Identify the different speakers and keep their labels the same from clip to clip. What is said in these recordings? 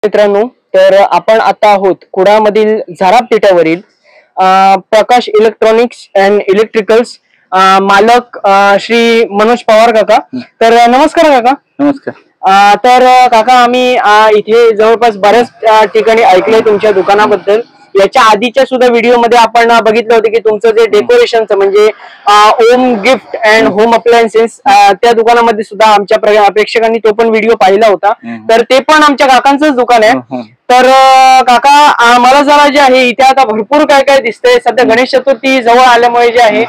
Speaker 1: मित्रांनो, तर आपण आता आहोत कुडाळमधील झाराप पेठावरील प्रकाश इलेक्ट्रॉनिक्स अँड इलेक्ट्रिकल्स मालक श्री मनोज पवार काका. तर नमस्कार काका.
Speaker 2: नमस्कार.
Speaker 1: तर काका, आम्ही इथे जवळपास बऱ्याच ठिकाणी ऐकलंय तुमच्या दुकानाबद्दल. याच्या आधीच्या सुद्धा व्हिडिओ मध्ये आपण बघितलं होतं की तुमचं जे डेकोरेशनचं म्हणजे home gift and home appliances त्या दुकानामध्ये सुद्धा आमच्या प्रेक्षकांनी तो पण व्हिडिओ पाहिला होता. तर ते पण आमच्या काकांचंच दुकान आहे. तर काका, मला जरा जे आहे इथे आता भरपूर काय काय दिसतंय. सध्या गणेश चतुर्थी जवळ आल्यामुळे जे आहे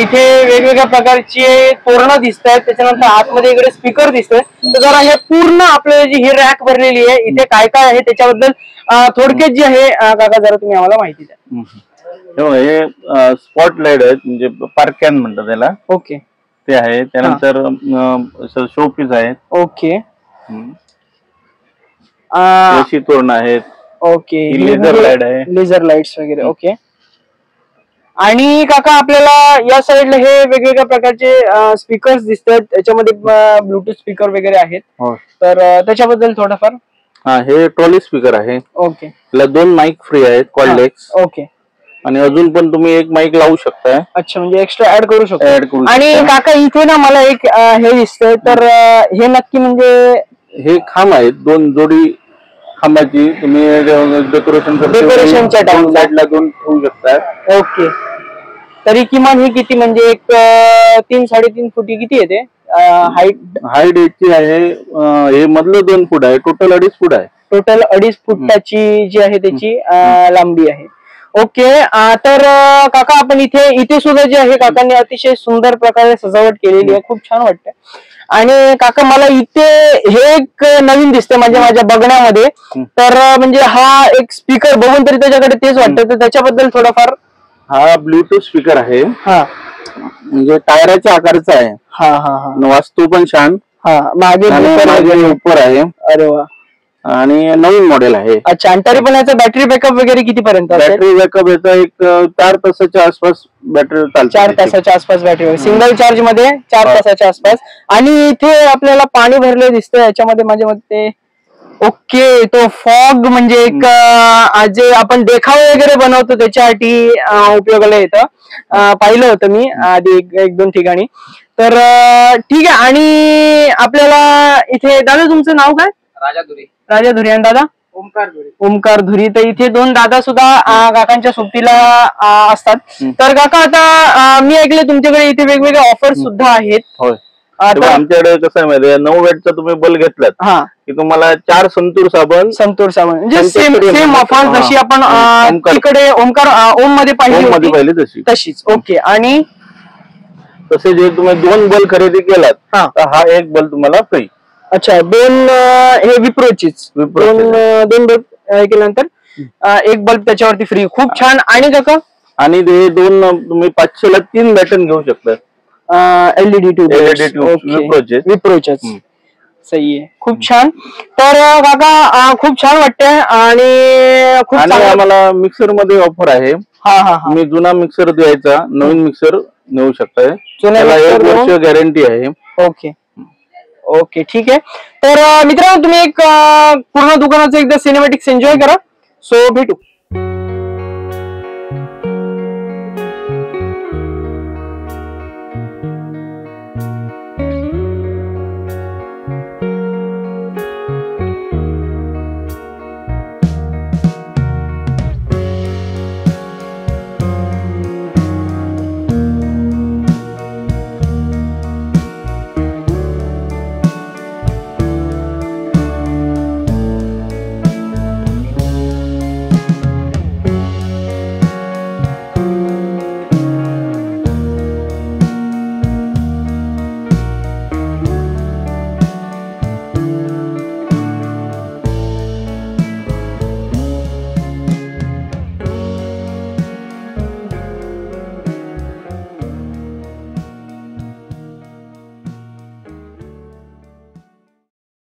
Speaker 1: इथे वेगवेगळ्या प्रकारचे तोरणं दिसत आहेत. त्याच्यानंतर आतमध्ये इकडे स्पीकर दिसतोय. तर जरा हे पूर्ण आपल्याला जी ही रॅक भरलेली आहे, इथे काय काय आहे त्याच्याबद्दल थोडक्यात जी आहे काका जरा तुम्ही आम्हाला माहिती द्या.
Speaker 2: हे स्पॉटलाइट आहेत, म्हणजे पार्कॅन म्हणतात त्याला.
Speaker 1: ओके.
Speaker 2: ते आहे. त्यानंतर शोपीस आहेत.
Speaker 1: ओके.
Speaker 2: अशी तोरण आहेत.
Speaker 1: ओके.
Speaker 2: लेझर लाईट आहे.
Speaker 1: लेझर लाईट्स वगैरे. ओके. आणि काका, आपल्याला या साईडला हे वेगवेगळ्या प्रकारचे स्पीकर्स दिसतात. त्याच्यामध्ये ब्लूटूथ स्पीकर वगैरे आहेत. तर त्याच्याबद्दल थोडंफार.
Speaker 2: हे ट्रॉली स्पीकर आहे.
Speaker 1: ओके.
Speaker 2: त्याला 2 माईक फ्री आहेत, कॉर्डलेस.
Speaker 1: ओके.
Speaker 2: आणि अजून पण तुम्ही एक माईक लावू शकताय.
Speaker 1: अच्छा, म्हणजे एक्स्ट्रा ऍड करू शकतो. आणि काका, इथे ना मला एक हे दिसतंय. तर हे नक्की म्हणजे
Speaker 2: हे खांब आहेत, 2 जोडी खांबाची. तुम्ही डेकोरेशनच्या साईडला 2 ठेवू शकता.
Speaker 1: ओके. तरी किमान हे किती, म्हणजे एक 3-3.5 फुटी किती येते हाईट
Speaker 2: याची आहे? हे मधलं 2 फूट आहे. टोटल 2.5 फूट आहे.
Speaker 1: टोटल 2.5 फुटाची जी आहे त्याची लांबी आहे. ओके. तर काका, आपण इथे सुद्धा जे आहे काकांनी अतिशय सुंदर प्रकारे सजावट केलेली आहे. खूप छान वाटते. आणि काका, मला इथे हे एक नवीन दिसतंय माझ्या बघण्यामध्ये. तर म्हणजे हा एक स्पीकर बघून तरी त्याच्याकडे तेच वाटतं. तर त्याच्याबद्दल थोडाफार.
Speaker 2: हा ब्लूटूथ स्पीकर आहे. म्हणजे टायराच्या आकाराचा आहे. वास्तू पण छान. मागे उपर आहे.
Speaker 1: अरे वा.
Speaker 2: आणि नवीन मॉडेल आहे.
Speaker 1: अच्छा. आणि तरी पण याचा बॅटरी बॅकअप वगैरे किती पर्यंत?
Speaker 2: बॅटरी बॅकअप याचा एक 4 तासाच्या आसपास बॅटरी चालते.
Speaker 1: 4 तासाच्या आसपास बॅटरी, सिंगल चार्ज मध्ये 4 तासाच्या आसपास. आणि इथे आपल्याला पाणी भरले दिसतंय याच्यामध्ये माझ्या मते. ओके. तो फॉग म्हणजे एक जे आपण देखावे वगैरे बनवतो त्याच्यासाठी उपयोगाला येतं. पाहिलं होतं मी आधी 1-2 ठिकाणी. तर ठीक आहे. आणि आपल्याला इथे दादा, तुमचं नाव काय? राजा धुरी. आणि दादा? ओमकार धुरी. तर इथे 2 दादा सुद्धा काकांच्या सोबतीला असतात. तर काका, आता मी ऐकलं तुमच्याकडे इथे वेगवेगळे ऑफर सुद्धा आहेत.
Speaker 2: आमच्याकडे कसं आहे माहिती आहे, 9 वॅटचा तुम्ही बल्ब घेतलात की तुम्हाला 4 संतूर साबण म्हणजे
Speaker 1: सेम ऑफर जशी आपण तिकडे ओमकार ओम मध्ये पाहिली तशीच. ओके. आणि
Speaker 2: तसे जे तुम्ही 2 बल्ब खरेदी केलात तर हा एक बल्ब तुम्हाला फ्री.
Speaker 1: अच्छा. 2 हे विप्रोचीच 2 बल्ब केल्यानंतर एक बल्ब त्याच्यावरती फ्री. खूप छान. आणि काका,
Speaker 2: आणि ते 2 तुम्ही 500 ला 3 बॅटन घेऊ शकता.
Speaker 1: LED विप्रोचेस. सही आहे. खूप छान. तर काका, खूप छान वाटतंय. आणि खूप
Speaker 2: आम्हाला मिक्सर मध्ये ऑफर आहे. तुम्ही जुना मिक्सर द्यायचा, नवीन मिक्सर नेऊ शकताय. त्याला 1 वर्ष गॅरंटी आहे.
Speaker 1: ओके. ओके, ठीक आहे. तर मित्रांनो, तुम्ही एक पूर्ण दुकानाचं एकदा सिनेमॅटिक्स एन्जॉय करा. सो भेटू.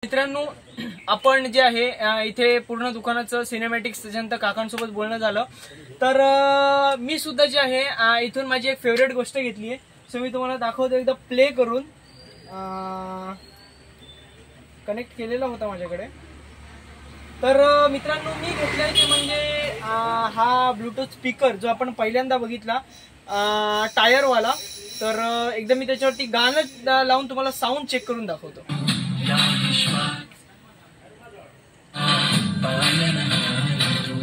Speaker 1: मित्रांनो, आपण जे आहे इथे पूर्ण दुकानाचं सिनेमॅटिक्स त्याच्यानंतर काकांसोबत बोलणं झालं. तर मी सुद्धा जे आहे इथून माझी एक फेवरेट गोष्ट घेतली आहे. सो मी तुम्हाला दाखवतो एकदा प्ले करून. कनेक्ट केलेला होता माझ्याकडे. तर मित्रांनो मी घेतलाय ते म्हणजे हा ब्लूटूथ स्पीकर जो आपण पहिल्यांदा बघितला टायरवाला. तर एकदम मी त्याच्यावरती गाणं लावून तुम्हाला साऊंड चेक करून दाखवतो.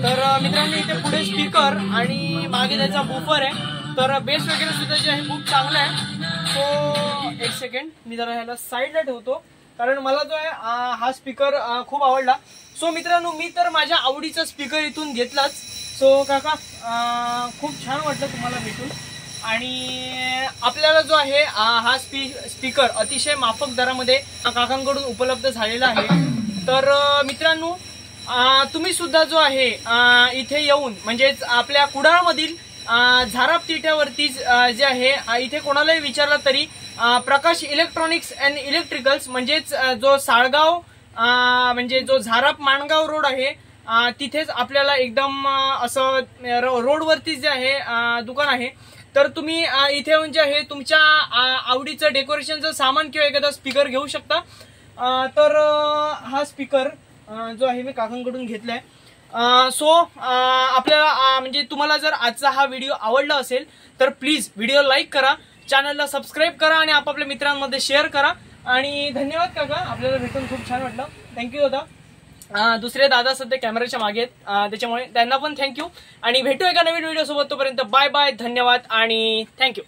Speaker 1: तर मित्रांनो इथे पुढे स्पीकर आणि मागे त्याचा बूफर आहे. तर बेस वगैरे सुद्धा जे आहे खूप चांगला आहे. सो एक सेकंड मी जरा ह्याला साईडला ठेवतो कारण मला जो आहे हा स्पीकर खूप आवडला. सो मित्रांनो मी तर माझ्या आवडीचा स्पीकर इथून घेतलाच. सो काका खूप छान वाटलं तुम्हाला भेटून. आणि आपल्याला जो आहे हा स्पीकर अतिशय माफक दरामध्ये काकांकडून उपलब्ध झालेला आहे. तर मित्रांनो तुम्ही सुद्धा जो आहे इथे येऊन म्हणजेच आपल्या कुडाळमधील झाराप तिट्यावरती जे आहे इथे कोणालाही विचारलं तरी प्रकाश इलेक्ट्रॉनिक्स अँड इलेक्ट्रिकल्स म्हणजेच जो साळगाव म्हणजे जो झाराप माणगाव रोड आहे तिथेच आपल्याला एकदम असं रोडवरती जे आहे दुकान आहे. तर तुम्ही इथे येऊन जे आहे तुमच्या आवडीचं डेकोरेशनचं सामान किंवा एखादा स्पीकर घेऊ शकता. तर हा स्पीकर जो आहे मी काकांकडून घेतलाय. सो आपल्याला म्हणजे तुम्हाला जर आजचा हा व्हिडिओ आवडला असेल तर प्लीज व्हिडिओ लाईक करा, चॅनलला सबस्क्राईब करा आणि आपापल्या मित्रांमध्ये शेअर करा. आणि धन्यवाद काका, आपल्याला भेटून खूप छान वाटलं. थँक्यू दादा. दुसरे दादा सध्या कॅमेऱ्याच्या मागे आहेत त्याच्यामुळे त्यांना पण थँक्यू. आणि भेटू एका नवीन व्हिडिओ सोबत. तोपर्यंत बाय बाय, धन्यवाद आणि थँक्यू.